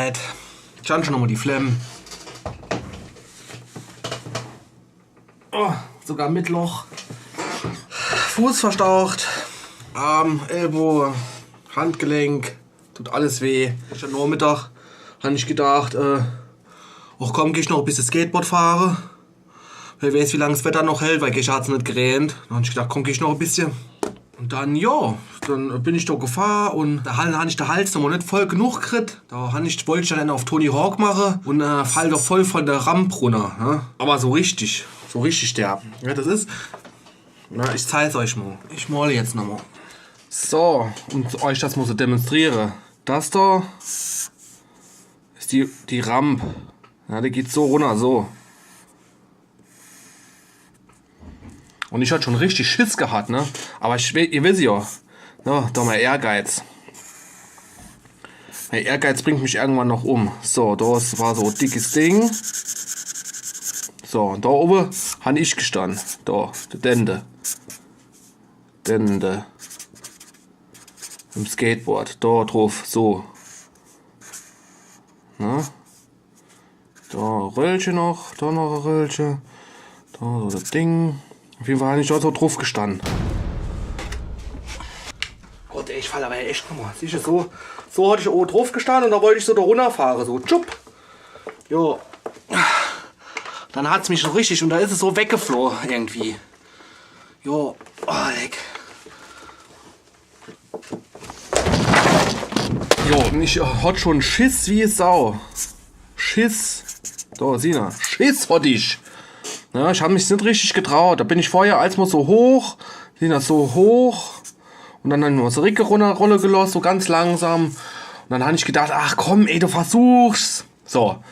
Arbeit. Ich habe schon nochmal die Flemmen. Oh, sogar mit Loch. Fuß verstaucht. Arm, Ellbogen, Handgelenk. Tut alles weh. Schon Nachmittag habe ich gedacht, ach komm, geh ich noch ein bisschen Skateboard fahren. Wer weiß, wie lange das Wetter noch hält, weil ich hat's nicht geregnet. Dann habe ich gedacht, komm, geh ich noch ein bisschen. Und dann, ja, dann bin ich da gefahren und da habe ich den Hals noch nicht voll genug gekriegt. Da wollte ich dann auf Tony Hawk machen und fall doch voll von der Rampe runter. Ne? Aber so richtig sterben. Ja, das ist, na, ich zeige es euch mal. Ich male jetzt nochmal. So, um euch das mal zu demonstrieren. Das da ist die Rampe. Ja, die geht so runter, so. Und ich hatte schon richtig Schiss gehabt, ne? Aber ihr wisst ja, ne? Doch mal Ehrgeiz. Mein Ehrgeiz bringt mich irgendwann noch um. So, das war so ein dickes Ding. So, und da oben habe ich gestanden. Da, der Dende. Im Skateboard. Da drauf, so. Ne? Da Röllchen noch, da noch ein Röllchen. Da so das Ding. Auf jeden Fall habe ich dort so drauf gestanden. Gott, ey, ich falle aber echt nochmal. Siehst du, so hatte ich oben drauf gestanden und da wollte ich so da runterfahren. So, tschupp. Jo. Dann hat es mich so richtig und da ist es so weggeflogen irgendwie. Jo, oh, leck. Jo, und ich hatte schon Schiss wie Sau. Schiss. Da, Sina. Schiss hatte ich. Ja, ich habe mich nicht richtig getraut. Da bin ich vorher als mal so hoch. Sina so hoch. Und dann nur so Rolle gelassen, so ganz langsam. Und dann habe ich gedacht, ach komm, ey, du versuchst. So.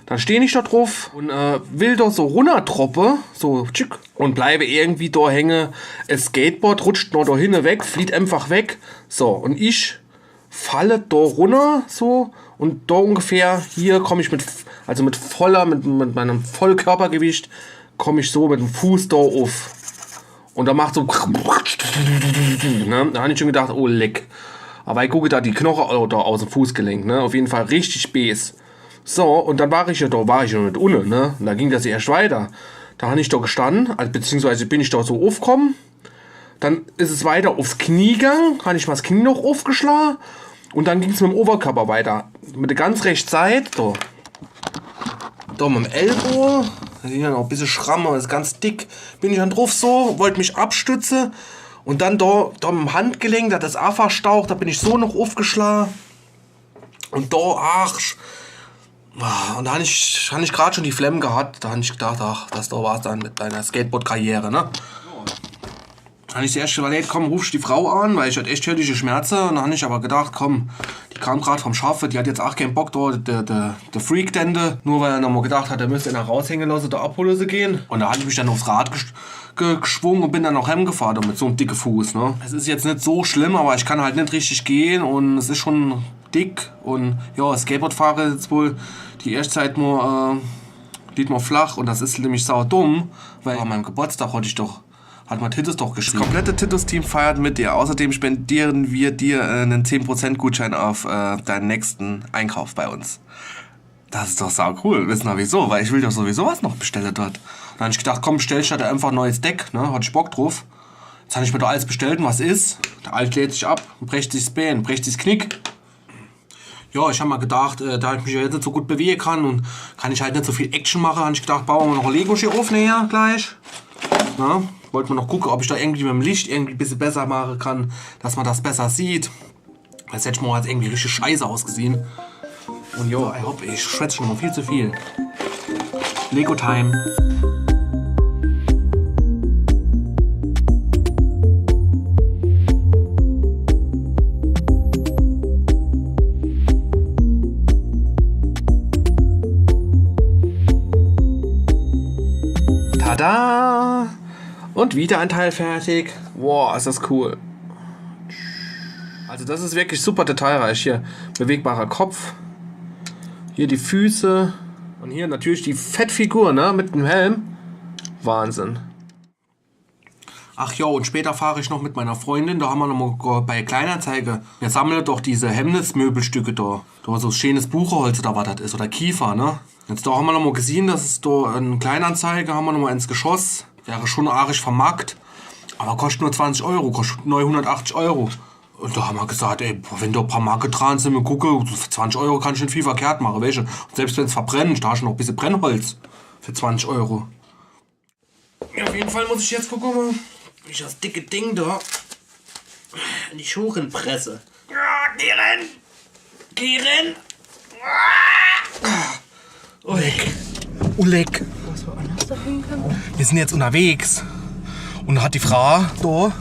Dann stehe ich da drauf und will da so runtertroppe, so tschick, und bleibe irgendwie da hängen. Das Skateboard rutscht noch da hinten weg, flieht einfach weg. So, und ich falle da runter, so, und da ungefähr, hier komme ich mit meinem Vollkörpergewicht, komme ich so mit dem Fuß da auf. Und da macht so, ne? Da habe ich schon gedacht, oh leck. Aber ich gucke da die Knochen da aus dem Fußgelenk, ne? Auf jeden Fall richtig bes. So, und dann war ich ja nicht unten, ne? Und da ging das erst weiter. Da habe ich da gestanden, also, beziehungsweise bin ich da so aufgekommen. Dann ist es weiter aufs Knie gegangen, habe ich mal das Knie noch aufgeschlagen. Und dann ging es mit dem Oberkörper weiter. Mit der ganz rechten Seite, da mit dem Ellbogen, da sind ja noch ein bisschen Schramme, ist ganz dick. Bin ich dann drauf so, wollte mich abstützen. Und dann da mit dem Handgelenk, da hat das auch verstaucht, da bin ich so noch aufgeschlagen. Und da, ach. Und da habe ich gerade schon die Flemmen gehabt. Da habe ich gedacht, ach, das da war es dann mit deiner Skateboard-Karriere, ne? Da habe ich zuerst überlegt, komm, rufst die Frau an, weil ich hatte echt höllische Schmerzen. Und dann habe ich aber gedacht, komm, die kam gerade vom Schaffen, die hat jetzt auch keinen Bock, da der Freak-Dende. Nur weil er nochmal gedacht hat, er müsste nach raushängen lassen, da abholen sie gehen. Und da habe ich mich dann aufs Rad geschwungen und bin dann noch heimgefahren mit so einem dicken Fuß, ne? Es ist jetzt nicht so schlimm, aber ich kann halt nicht richtig gehen und es ist schon dick. Und ja, Skateboardfahrer ist wohl die erste Zeit nur, liegt mal flach und das ist nämlich sau dumm, weil an meinem Geburtstag hat mein Titus doch geschrieben. Das komplette Titus-Team feiert mit dir. Außerdem spendieren wir dir einen 10% Gutschein auf deinen nächsten Einkauf bei uns. Das ist doch sau cool. Wissen wir wieso? Weil ich will doch sowieso was noch bestellen dort. Und dann habe ich gedacht, komm, bestell ich halt einfach ein neues Deck. Ne? Hatte ich Bock drauf. Jetzt habe ich mir da alles bestellt und was ist? Der Alt lädt sich ab und bricht sich das Bein, bricht sich das Knick. Ja, ich habe mal gedacht, da ich mich jetzt nicht so gut bewegen kann und kann ich halt nicht so viel Action machen, habe ich gedacht, bauen wir noch ein Lego hier auf näher gleich. Na? Wollte man noch gucken, ob ich da irgendwie mit dem Licht irgendwie ein bisschen besser machen kann, dass man das besser sieht. Das hätte mal irgendwie richtig scheiße ausgesehen. Und jo, ich hoffe, ich schwätze schon mal viel zu viel. Lego Time. Tada! Und wieder ein Teil fertig. Wow, ist das cool. Also das ist wirklich super detailreich. Hier bewegbarer Kopf. Hier die Füße. Und hier natürlich die Fettfigur, ne? Mit dem Helm. Wahnsinn. Ach ja, und später fahre ich noch mit meiner Freundin, da haben wir noch mal bei Kleinanzeige. Wir sammeln doch diese Hemmnismöbelstücke da. Da so schönes Buchenholz oder was das ist, oder Kiefer, ne? Jetzt da haben wir noch mal gesehen, dass es da in Kleinanzeige haben wir noch mal ins Geschoss. Wäre schon arg vermarkt, aber kostet nur 20 Euro, kostet 980 Euro. Und da haben wir gesagt, ey, wenn da ein paar Marke dran sind, wir gucken, für 20 Euro kann ich nicht viel verkehrt machen, welche. Und selbst wenn es verbrennt, da ist noch ein bisschen Brennholz für 20 Euro. Ja, auf jeden Fall muss ich jetzt gucken, wie ich das dicke Ding da in die Schuchen presse. Ja, geh rein! Geh rein! Oleg. Was woanders da hinkommen? Wir sind jetzt unterwegs. Und da hat die Frau da,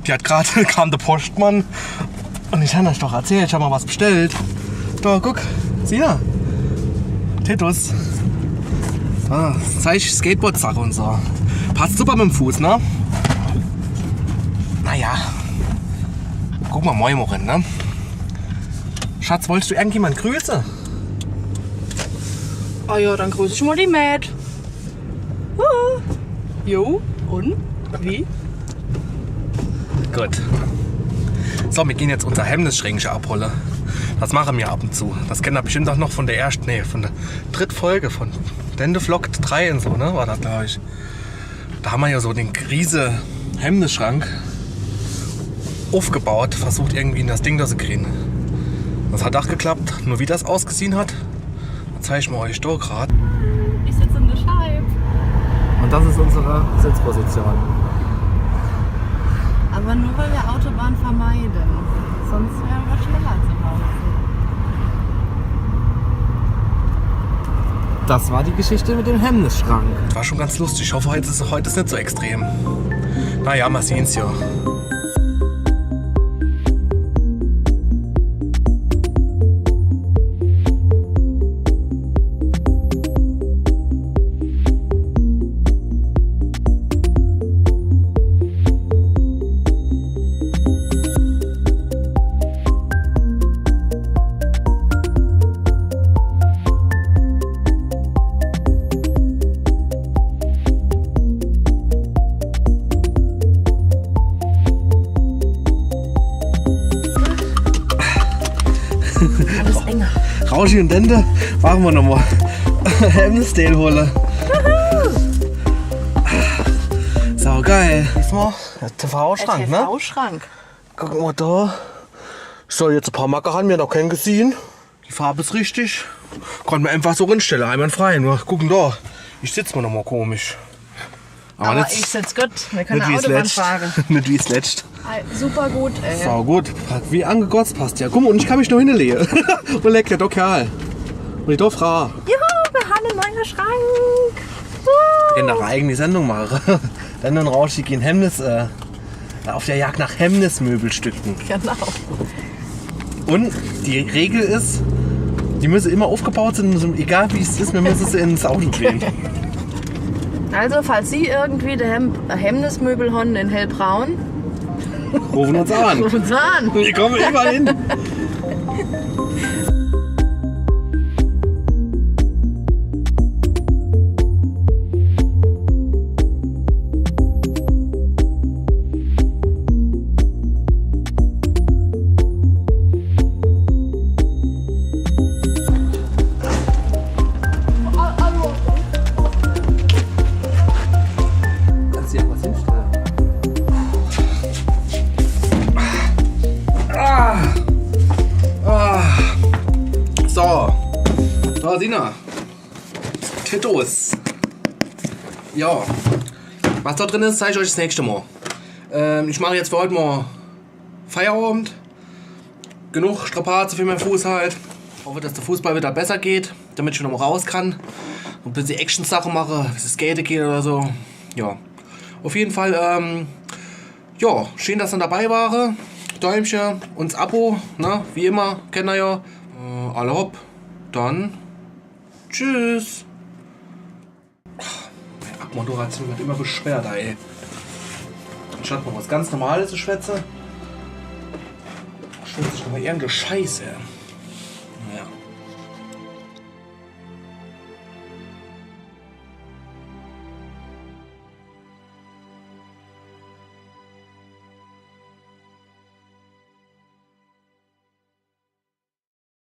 die hat gerade, kam der Postmann. Und ich habe euch doch erzählt, ich habe mal was bestellt. Da, guck, sieh ja. Titus. Da, zeig ich Skateboard-Sache und so. Passt super mit dem Fuß, ne? Naja. Guck mal, Mäumerin, ne? Schatz, wolltest du irgendjemand grüßen? Ah ja, dann grüße ich mal die Matt. Jo, und? Wie? Gut. So, wir gehen jetzt unser Hemmnisschränkchen abholen. Das machen wir ab und zu. Das kennt ihr bestimmt auch noch von der ersten, nee, von der dritten Folge von Dende Vlog 3 und so, ne? War das, glaube ich. Da haben wir ja so den riesen Hemmnisschrank aufgebaut, versucht irgendwie in das Ding da zu kriegen. Das hat auch geklappt. Nur wie das ausgesehen hat, zeige ich mir euch da gerade. Ich sitze in der Scheibe. Und das ist unsere Sitzposition. Aber nur weil wir Autobahn vermeiden. Sonst wären wir schneller zu Hause. Das war die Geschichte mit dem Hemmnisschrank. War schon ganz lustig. Ich hoffe, heute ist nicht so extrem. Naja, mal sehen's ja. Alles enger. Rauschi und Dente, machen wir nochmal. Hemmnisdale holen. Sau geil. Diesmal der TV-Schrank, ne? TV-Schrank. Gucken wir da. So, jetzt ein paar Marker haben wir noch keinen gesehen. Die Farbe ist richtig. Konnten wir einfach so reinstellen, einwandfrei. Nur gucken da. Ich sitze mir noch mal komisch. Aber ich sitze gut. Wir können eine Autobahn fahren. Nicht wie es letzt. Super gut, ey. Sau gut. Wie angegotzt passt ja. Guck mal, und ich kann mich noch hinlegen. Und lecker, doch Kerl. Und ich darf Frau. Juhu, wir haben einen neuen Schrank. Wir können doch eine eigene Sendung machen. Dann und Rauschi gehen Hemmnis, auf der Jagd nach Hemmnismöbelstücken. Genau. Und die Regel ist, die müssen immer aufgebaut sein, egal wie es ist, wir müssen sie ins Auto bringen. Also, falls Sie irgendwie der Hemmnismöbel haben in hellbraun, Rufen uns an. rufen Sie an. Die kommen immer hin. Kannst du ja was hinstellen? So, Sina. Titus. Ja. Was da drin ist, zeige ich euch das nächste Mal. Ich mache jetzt für heute mal Feierabend. Genug Strapazen für meinen Fuß halt. Hoffe, dass der Fußball wieder besser geht, damit ich noch mal raus kann. Ein bisschen Action-Sachen mache, wie es Skate geht oder so. Ja. Auf jeden Fall, ja, schön, dass ihr dabei war. Däumchen und das Abo, ne? Wie immer, kennt ihr ja. Alle hopp. Dann tschüss. Meine Abmoderation wird immer beschwerter, ey. Anstatt mal was ganz Normales zu schwätzen, schwätze ich nochmal irgendeine Scheiße.